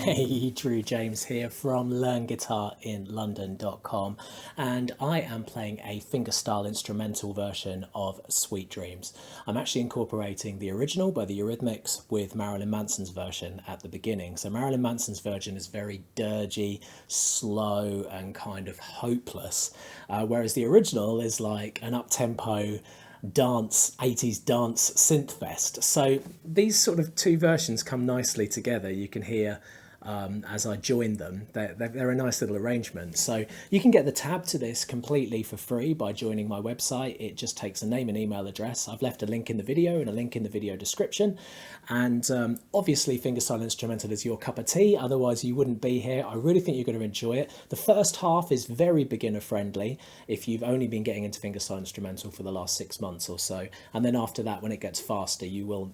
Hey, Drew James here from LearnGuitarInLondon.com, and I am playing a fingerstyle instrumental version of Sweet Dreams. I'm actually incorporating the original by the Eurythmics with Marilyn Manson's version at the beginning. So Marilyn Manson's version is very dirgy, slow and kind of hopeless, whereas the original is like an up-tempo dance 80s dance synth fest. So these sort of two versions come nicely together. You can hear as I join them, they're a nice little arrangement. So you can get the tab to this completely for free by joining my website. It just takes a name and email address. I've left a link in the video and a link in the video description. And obviously fingerstyle instrumental is your cup of tea, otherwise you wouldn't be here. I really think you're going to enjoy it. The first half is very beginner friendly if you've only been getting into fingerstyle instrumental for the last 6 months or so, and then after that, when it gets faster, you will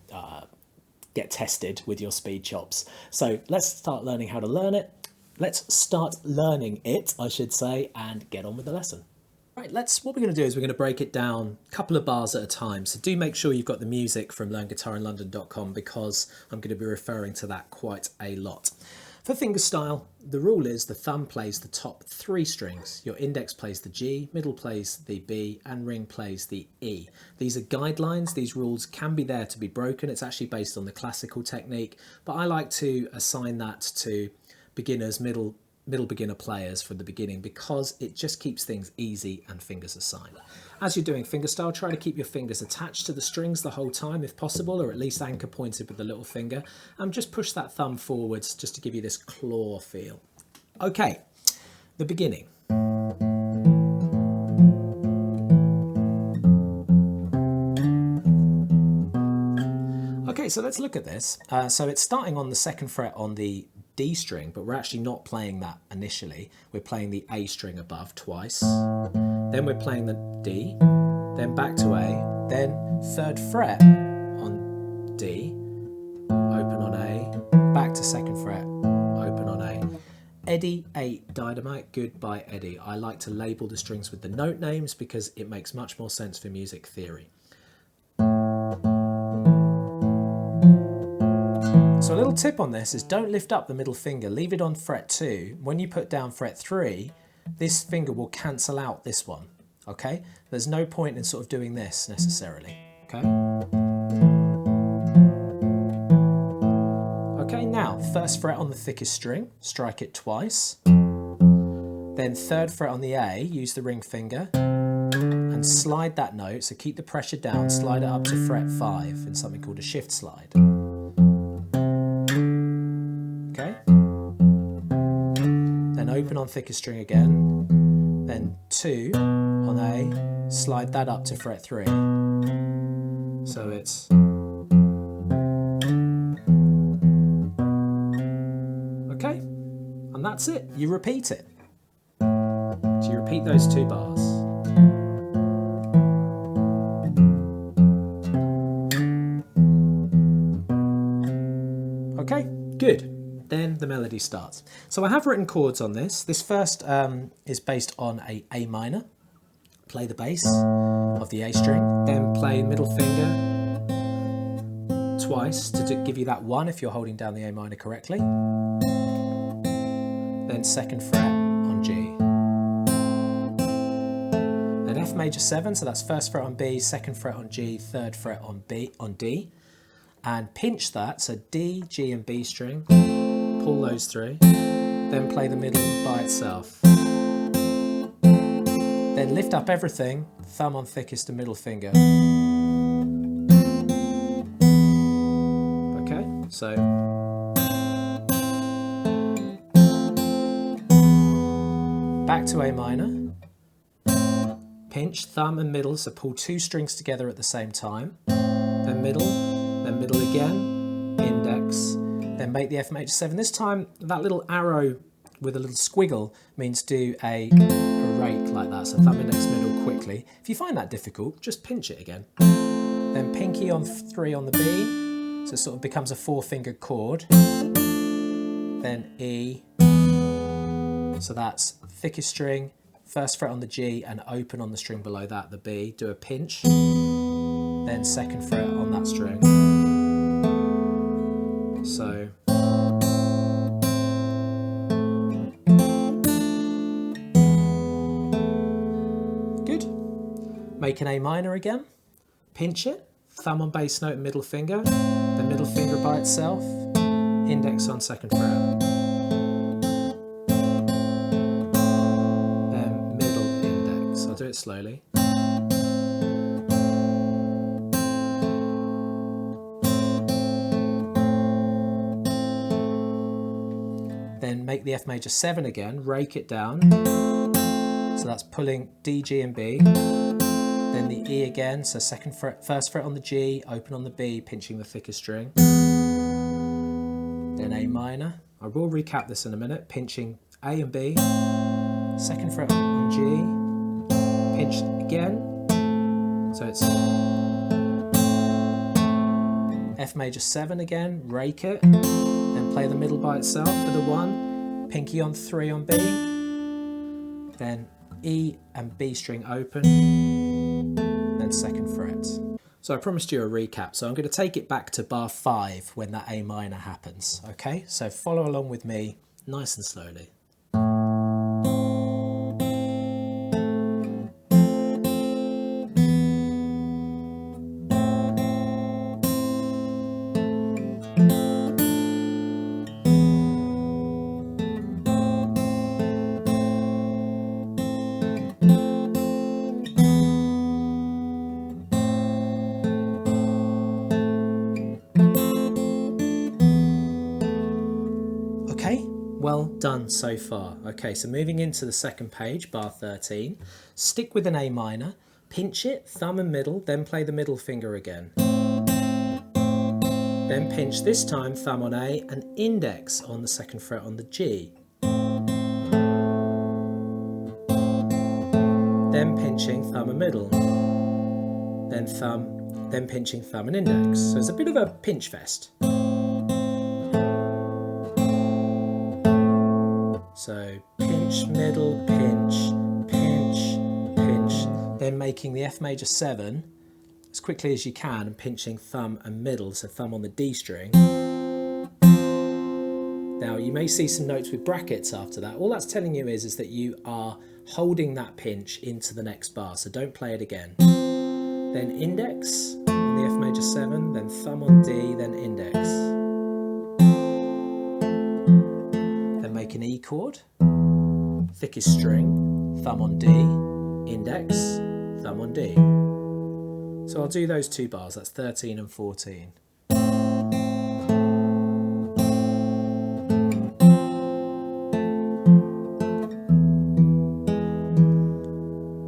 get tested with your speed chops. So let's start learning how to learn it. Let's start learning it, I should say, and get on with the lesson. Right, what we're going to do is we're going to break it down a couple of bars at a time. So do make sure you've got the music from LearnGuitarInLondon.com because I'm going to be referring to that quite a lot. For fingerstyle, the rule is the thumb plays the top 3 strings. Your index plays the G, middle plays the B, and ring plays the E. These are guidelines. These rules can be there to be broken. It's actually based on the classical technique, but I like to assign that to beginners, middle beginner players from the beginning because it just keeps things easy and fingers assigned. As you're doing fingerstyle, try to keep your fingers attached to the strings the whole time if possible, or at least anchor pointed with the little finger, and just push that thumb forwards just to give you this claw feel. Okay, the beginning. Okay, so let's look at this. So it's starting on the 2nd fret on the D string, but we're actually not playing that initially. We're playing the A string above twice, then we're playing the D, then back to A, then 3rd fret on D, open on A, back to 2nd fret, open on A. Eddie 8 Dynamite, goodbye Eddie. I like to label the strings with the note names because it makes much more sense for music theory. So a little tip on this is don't lift up the middle finger, leave it on fret 2. When you put down fret 3, this finger will cancel out this one, okay? There's no point in sort of doing this necessarily, okay? Okay, now 1st fret on the thickest string, strike it twice. Then 3rd fret on the A, use the ring finger and slide that note, so keep the pressure down, slide it up to fret 5 in something called a shift slide. Okay, then open on thickest string again, then 2 on A, slide that up to fret 3. So it's okay, and that's it. You repeat it. So you repeat those 2 bars. Okay, good. Then the melody starts. So I have written chords on this. This first is based on a A minor. Play the bass of the A string, then play middle finger twice to give you that 1 if you're holding down the A minor correctly. Then 2nd fret on G. Then F major 7, so that's 1st fret on B, 2nd fret on G, 3rd fret on D. And pinch that, so D, G and B string. Pull those through, then play the middle by itself. Then lift up everything, thumb on thickest and middle finger. Okay, so. Back to A minor. Pinch, thumb and middle, so pull 2 strings together at the same time. Then middle again, index. Then make the F major 7. This time, that little arrow with a little squiggle means do a rake like that. So thumb, index, middle quickly. If you find that difficult, just pinch it again. Then pinky on 3 on the B. So it sort of becomes a 4-fingered chord. Then E. So that's thickest string, 1st fret on the G and open on the string below that, the B. Do a pinch. Then 2nd fret on that string. So Make an A minor again, pinch it, thumb on bass note and middle finger, the middle finger by itself, index on second fret, then middle index. I'll do it slowly. Then make the F major 7 again, rake it down. So that's pulling D, G and B. Then the E again, so second fret, first fret on the G, open on the B, pinching the thickest string. Then A minor. I will recap this in a minute, pinching A and B, second fret on G, pinched again. So it's F major 7 again, rake it, then play the middle by itself for the 1, pinky on 3 on B, then E and B string open, then second fret. So I promised you a recap, so I'm going to take it back to bar 5 when that A minor happens, okay? So follow along with me nice and slowly. Well done so far. Okay, so moving into the second page, bar 13, stick with an A minor, pinch it, thumb and middle, then play the middle finger again. Then pinch, this time thumb on A and index on the second fret on the G. Then pinching thumb and middle, then pinching thumb and index. So it's a bit of a pinch fest. So pinch, middle, pinch, pinch, pinch, then making the F major 7 as quickly as you can and pinching thumb and middle, so thumb on the D string. Now you may see some notes with brackets after that. All that's telling you is that you are holding that pinch into the next bar, so don't play it again. Then index on the F major 7, then thumb on D, then index. Make an E chord, thickest string, thumb on D, index, thumb on D. So I'll do those 2 bars, that's 13 and 14.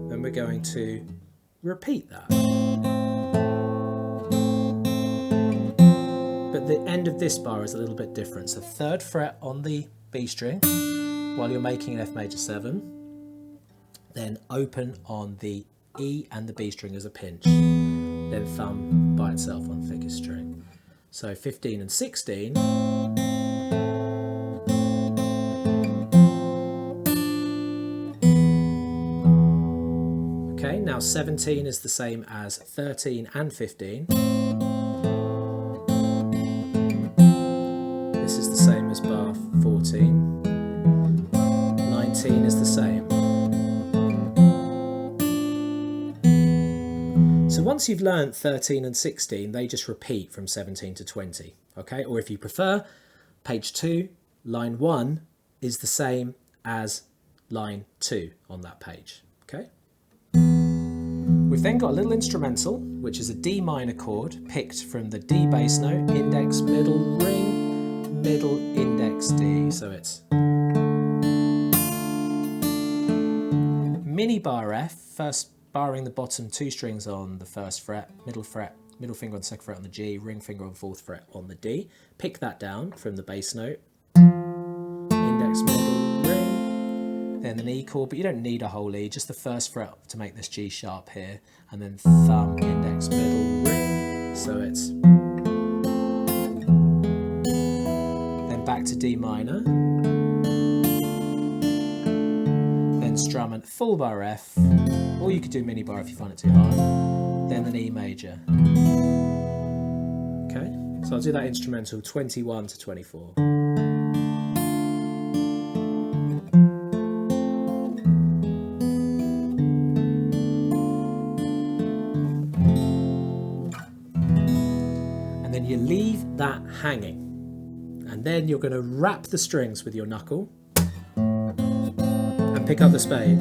Then we're going to repeat that. But the end of this bar is a little bit different. So 3rd fret on the B string while you're making an F major 7, then open on the E and the B string as a pinch, then thumb by itself on thickest string. So 15 and 16. Okay, now 17 is the same as 13 and 15. This is the same as bar 14. 19 is the same. So once you've learnt 13 and 16, they just repeat from 17 to 20. Okay, or if you prefer, page 2, line 1 is the same as line 2 on that page. Okay. We've then got a little instrumental, which is a D minor chord picked from the D bass note, index, middle, ring, middle, index, D. So it's mini bar F, first barring the bottom 2 strings on the 1st fret, middle finger on the 2nd fret on the G, ring finger on 4th fret on the D. Pick that down from the bass note, index, middle, ring, then an E chord, but you don't need a whole E, just the 1st fret to make this G sharp here, and then thumb, index, middle, ring. So it's then back to D minor, then strum and full bar F, or you could do mini bar if you find it too hard, then an E major. Okay, so I'll do that instrumental 21 to 24. that hanging. And then you're going to wrap the strings with your knuckle and pick up the speed.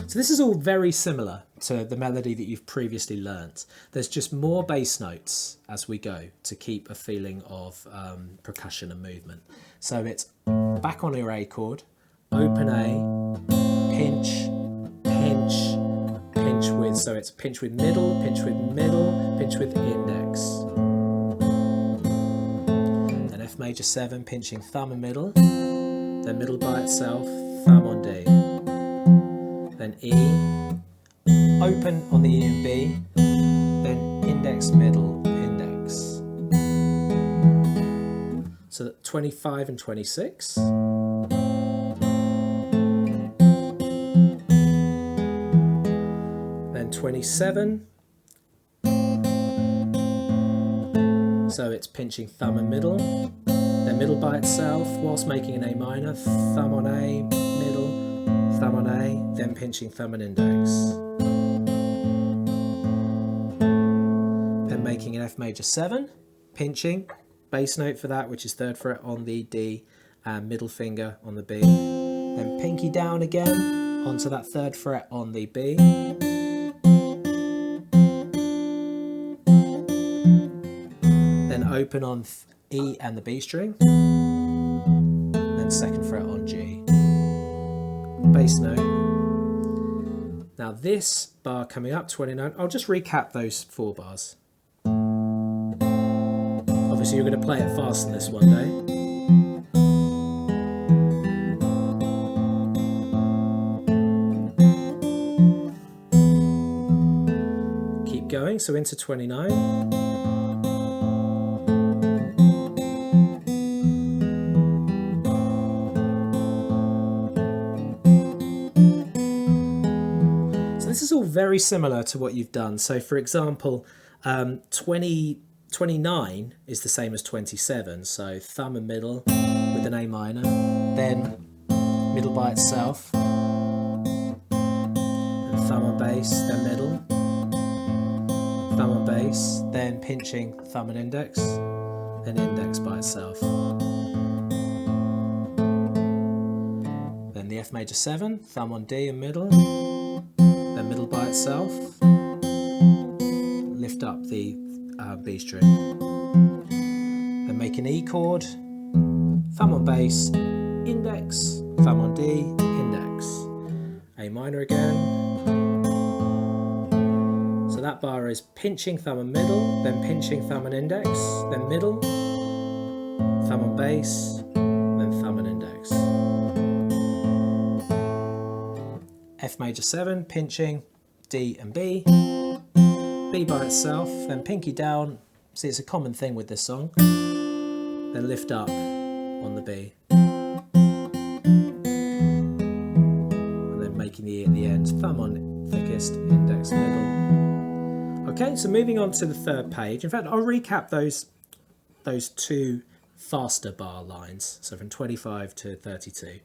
So this is all very similar to the melody that you've previously learnt. There's just more bass notes as we go to keep a feeling of percussion and movement. So it's back on your A chord, open A, pinch, pinch, pinch with, so it's pinch with middle, pinch with middle, pinch with index. Then F major 7, pinching thumb and middle, then middle by itself, thumb on D. Then E, open on the E and B, then index, middle, index. So that 25 and 26. Then 27. So it's pinching thumb and middle, then middle by itself whilst making an A minor, thumb on A, middle, thumb on A, then pinching thumb and index. Then making an F major 7, pinching, bass note for that, which is 3rd fret on the D and middle finger on the B. Then pinky down again onto that 3rd fret on the B. Then open on E and the B string. Then 2nd fret on G. Bass note. Now this bar coming up, 29, I'll just recap those 4 bars. Obviously you're going to play it fast in this one day. Keep going, so into 29. This is all very similar to what you've done. So for example, 29 is the same as 27. So thumb and middle with an A minor, then middle by itself, and thumb on bass, then middle, thumb on bass, then pinching thumb and index, then index by itself. Then the F major 7, thumb on D and middle, then middle by itself, lift up the B string, then make an E chord, thumb on bass, index, thumb on D, index, A minor again. So that bar is pinching thumb and middle, then pinching thumb and index, then middle, thumb on bass, then thumb and index. F major 7, pinching D and B, B by itself, then pinky down, see it's a common thing with this song, then lift up on the B, and then making the E at the end, thumb on thickest, index, middle. Okay, so moving on to the 3rd page, in fact I'll recap those 2 faster bar lines, so from 25 to 32.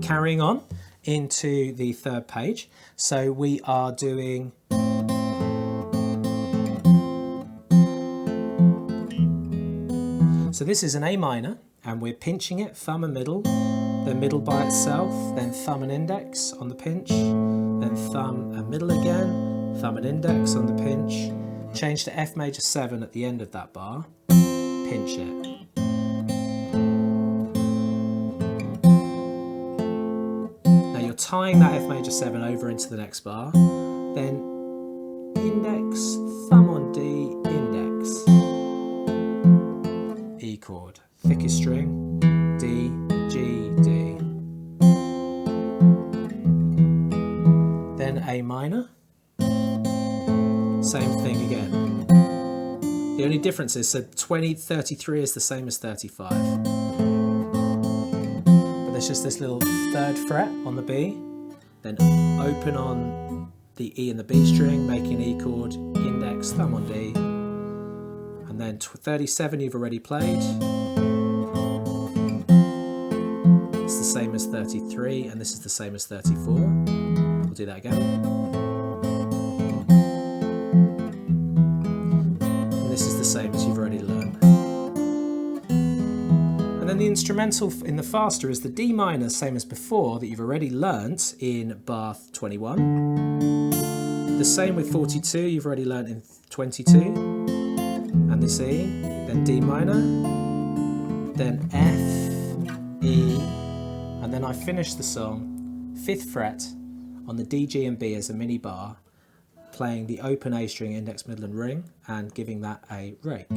Carrying on into the 3rd page, so we are doing so this is an A minor and we're pinching it, thumb and middle, then middle by itself, then thumb and index on the pinch, then thumb and middle again, thumb and index on the pinch, change to F major 7 at the end of that bar, pinch it. Tying that F major 7 over into the next bar, then index, thumb on D, index, E chord, thickest string, D, G, D, then A minor, same thing again. The only difference is, so 33 is the same as 35. There's just this little 3rd fret on the B, then open on the E and the B string, making E chord, index, thumb on D, and then 37 you've already played. It's the same as 33, and this is the same as 34. We'll do that again. And this is the same as you've already learned. And then the instrumental in the faster is the D minor, same as before, that you've already learnt in bar 21. The same with 42, you've already learnt in 22. And this E, then D minor, then F, E, and then I finish the song 5th fret on the D, G and B as a mini bar, playing the open A string, index, middle and ring, and giving that a rake.